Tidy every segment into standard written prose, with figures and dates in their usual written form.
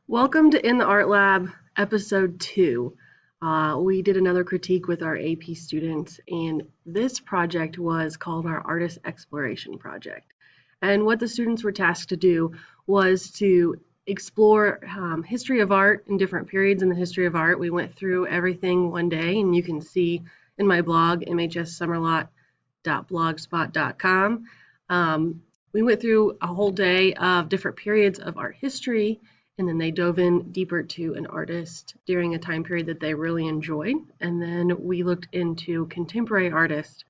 Welcome to In the Art Lab, episode 2. We did another critique with our AP students, and this project was called our Artist Exploration Project. And what the students were tasked to do was to explore history of art in different periods in the history of art. We went through everything one day, and you can see in my blog, mhssummerlot.blogspot.com. We went through a whole day of different periods of art history, and then they dove in deeper to an artist during a time period that they really enjoyed. And then we looked into contemporary artists,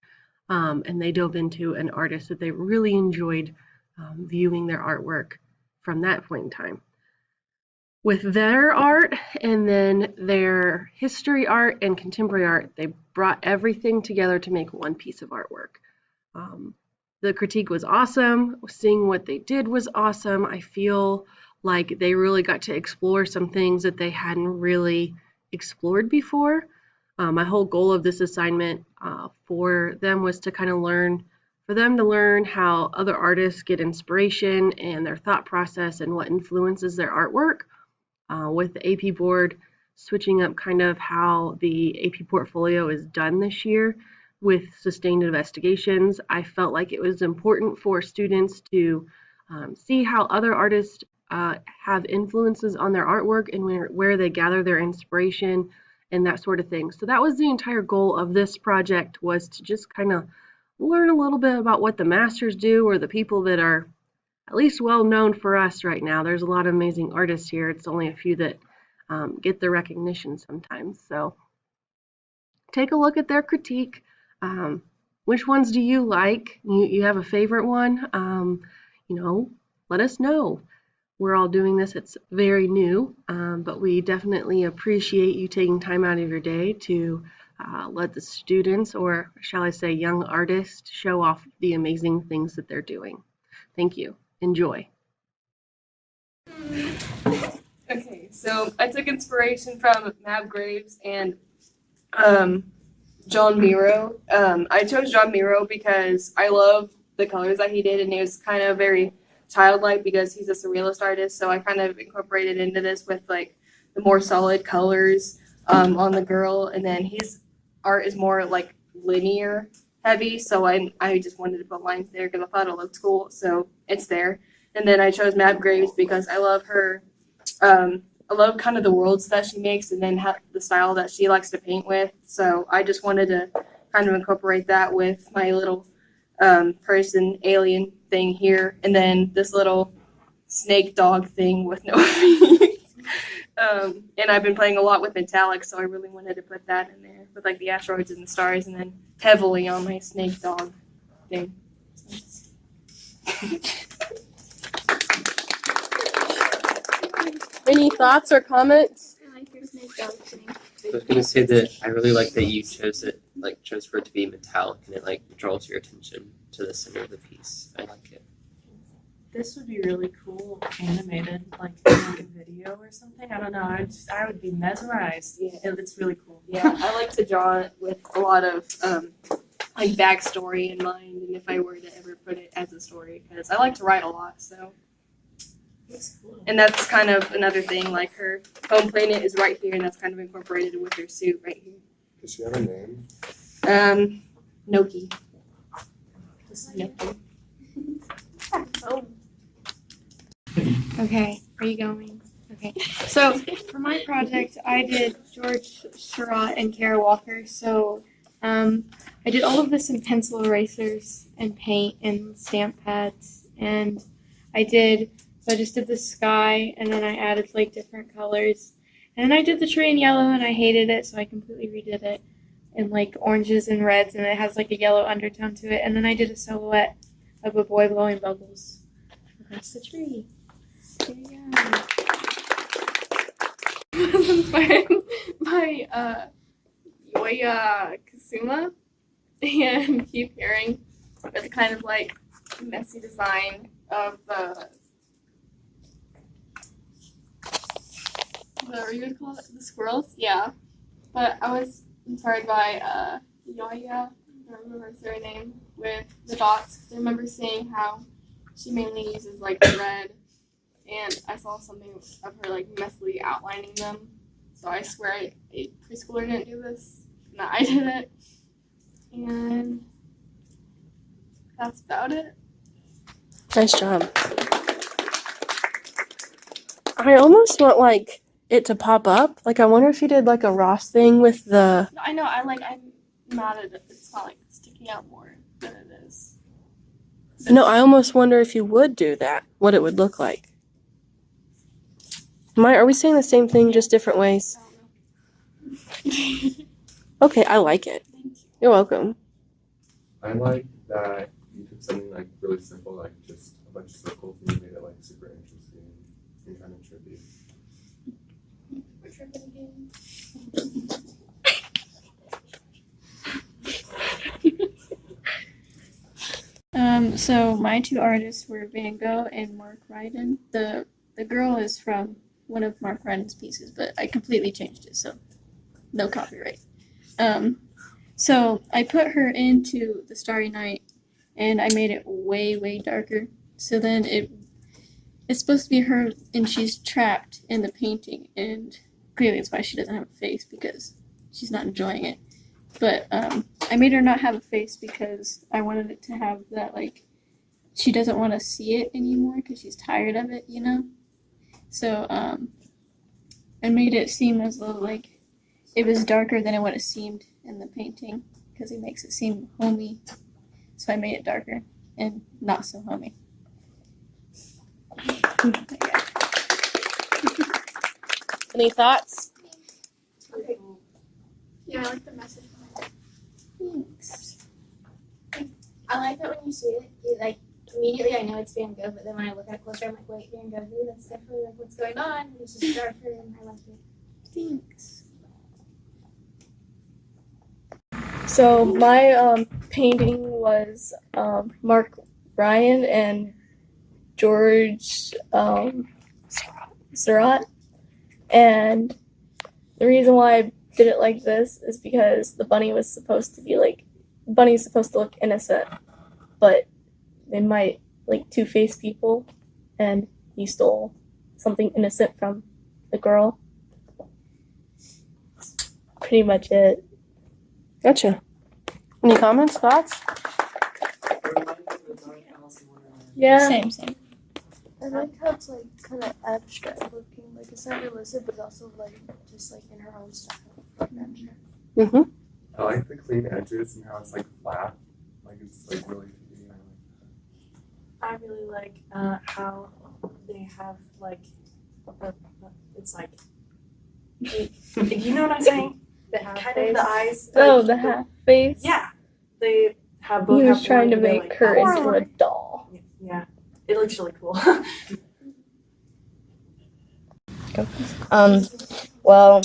and they dove into an artist that they really enjoyed viewing their artwork from that point in time. With their art and then their history art and contemporary art, they brought everything together to make one piece of artwork. The critique was awesome. Seeing what they did was awesome. I feel like they really got to explore some things that they hadn't really explored before. My whole goal of this assignment for them was to kind of learn how other artists get inspiration and their thought process and what influences their artwork. With the AP board switching up kind of how the AP portfolio is done this year with sustained investigations, I felt like it was important for students to see how other artists have influences on their artwork and where they gather their inspiration and that sort of thing. So that was the entire goal of this project, was to just kind of learn a little bit about what the masters do, or the people that are at least well known for us right now. There's a lot of amazing artists here. It's only a few that get the recognition sometimes. So take a look at their critique. Which ones do you like? You have a favorite one? Let us know. We're all doing this. It's very new, but we definitely appreciate you taking time out of your day to let the students, or shall I say young artists, show off the amazing things that they're doing. Thank you. Enjoy. Okay, so I took inspiration from Mab Graves and John Miro. I chose John Miro because I love the colors that he did, and it was kind of very childlike because he's a surrealist artist. So I kind of incorporated into this with like the more solid colors on the girl, and then his art is more like linear heavy. So I just wanted to put lines there because I thought it looked cool. So it's there. And then I chose Mab Graves because I love her. I love kind of the worlds that she makes, and then the style that she likes to paint with. So I just wanted to kind of incorporate that with my little person alien thing here, and then this little snake dog thing with no feet. And I've been playing a lot with metallics, so I really wanted to put that in there with like the asteroids and the stars, and then heavily on my snake dog thing. Any thoughts or comments? I like your snake dog thing. I was gonna say that I really like that you chose for it to be metallic, and it draws your attention to the center of the piece. I like it. This would be really cool animated, like a video or something. I don't know. I would be mesmerized. Yeah. It's really cool. Yeah, I like to draw it with a lot of like backstory in mind, and if I were to ever put it as a story, because I like to write a lot, so. It's cool. And that's kind of another thing, like her home planet is right here, and that's kind of incorporated with her suit right here. Does she have a name? Noki. Just Noki. Oh. Okay, are you going? Okay. So for my project, I did George Seurat and Kara Walker. So I did all of this in pencil erasers and paint and stamp pads, and so I just did the sky, and then I added like different colors. And then I did the tree in yellow, and I hated it, so I completely redid it in like oranges and reds, and it has like a yellow undertone to it. And then I did a silhouette of a boy blowing bubbles across the tree. There you go. I was inspired by Yoya Kasuma and Keith Haring with the kind of like messy design of the whatever you would call it, the squirrels, yeah. But I was inspired by Yoya, I don't remember her surname, with the dots, because I remember seeing how she mainly uses like the red and I saw something of her like messily outlining them. So I swear a preschooler didn't do this, and that I did it. And that's about it. Nice job. I almost want like it to pop up. Like I wonder if you did like a Ross thing with the. I know. I'm mad at it. It's not like sticking out more than it is. No, I almost wonder if you would do that, what it would look like. Are we saying the same thing, just different ways? I don't know. Okay, I like it. Thank you. You're welcome. I like that you took something like really simple, like just a bunch of circles, and you made it like super interesting and kind of trippy. So my two artists were Van Gogh and Mark Ryden. The girl is from one of Mark Ryden's pieces, but I completely changed it, so no copyright. So I put her into the Starry Night, and I made it way darker. So then it's supposed to be her, and she's trapped in the painting, and clearly that's why she doesn't have a face, because she's not enjoying it. But I made her not have a face because I wanted it to have that, like, she doesn't want to see it anymore because she's tired of it, you know? So I made it seem as though, like, it was darker than it would have seemed in the painting because it makes it seem homey. So I made it darker and not so homey. Any thoughts? Yeah, I like the message. Thanks. I like that when you see it, like immediately I know it's Van Gogh, but then when I look at it closer, I'm like, wait, Van Gogh, that's definitely like what's going on. And it's just darker, and I like it. Thanks. So my painting was Mark Ryan and George Surratt, and the reason why I did it like this is because the bunny's supposed to look innocent, but they might like two-faced people, and he stole something innocent from the girl. Pretty much it. Gotcha. Any comments, thoughts? Yeah. Same. I like how it's like kind of abstract looking, like it's not realistic, but also like just like in her own style, like abstract. Mm-hmm. I like the clean edges and how it's like flat, like it's like really pretty. I really like how they have like it's like you know what I'm saying? The half Kind face. of the eyes. Oh, like, the half face. Yeah, they have He both. was have trying to one, they're, make like, her "Oh, into a doll. Yeah, it looks really cool. Well,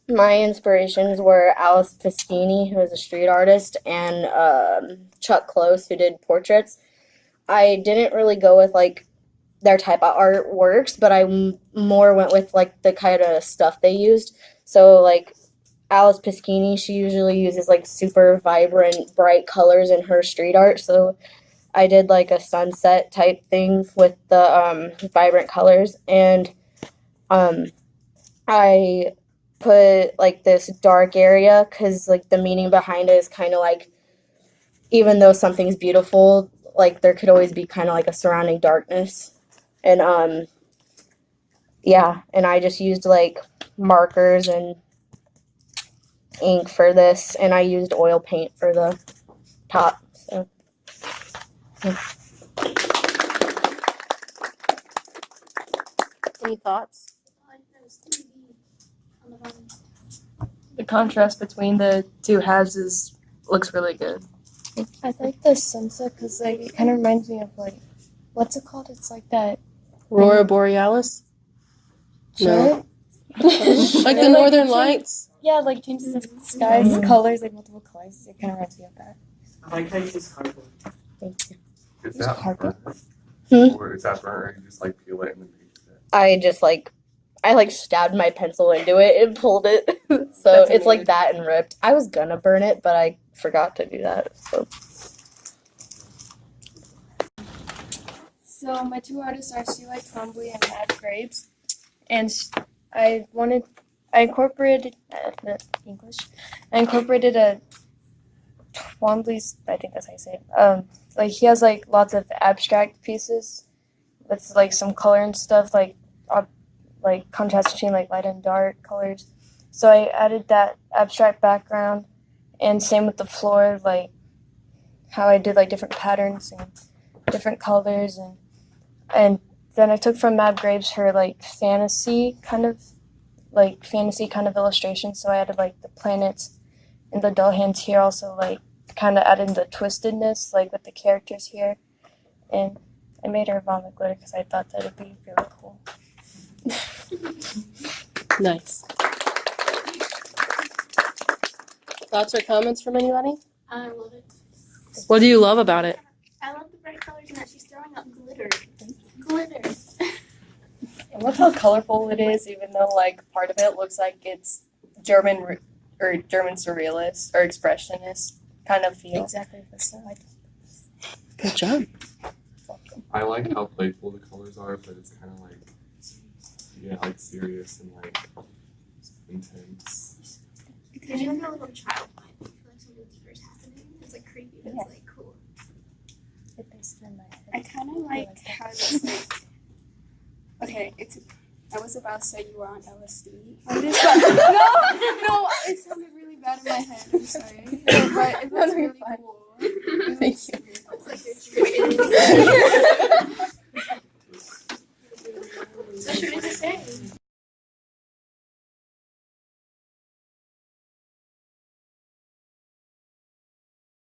my inspirations were Alice Pasquini, who is a street artist, and Chuck Close, who did portraits. I didn't really go with like their type of artworks, but I more went with like the kind of stuff they used. So like Alice Pasquini, she usually uses like super vibrant, bright colors in her street art. So I did like a sunset type thing with the vibrant colors, and I put like this dark area because like the meaning behind it is kind of like, even though something's beautiful, like there could always be kind of like a surrounding darkness. And yeah, and I just used like markers and ink for this, and I used oil paint for the top. So yeah. Any thoughts? I like those 3D on the bottom. The contrast between the two halves looks really good. I like the sunset because like it kind of reminds me of like, what's it called? It's like that. Aurora Borealis? Sure. Like the Northern Lights? Yeah, like changes the skies, colors, like multiple colors. It kind of reminds me of that. I like how you use cardboard. Thank you. Is that carpet? burnt? Or is that burnt, or you just like peel it and then paint it? I just like, stabbed my pencil into it and pulled it. So That's it's like amazing. that and ripped. I was gonna burn it, but I forgot to do that. So So So my two artists are Celia Twombly and Matt Graves, and I incorporated I incorporated a Twombly's. I think that's how you say it. Like he has like lots of abstract pieces with like some color and stuff, like contrast between like light and dark colors. So I added that abstract background, and same with the floor, like how I did like different patterns and different colors, and then I took from Mab Graves her like fantasy kind of illustration. So I added like the planets and the doll hands here, also like kind of added the twistedness like with the characters here, and I made her vomit glitter because I thought that would be really cool. Nice. Thoughts or comments from anybody? I love it. What do you love about it? I love the bright colors and that she's throwing out glitter. Glitter. I love how colorful it is, even though like part of it looks like it's German surrealist or expressionist kind of feel. Exactly the same. Good job. I like how playful the colors are, but it's kind of like, yeah, like serious and like intense. There's even a little child vibe. I feel like something deeper is happening. It's like creepy, but it's like cool. I kind of like how it's like. Okay, I was about to say you were on LSD. No, it sounded really bad in my head. I'm sorry. No, but it was really cool. It was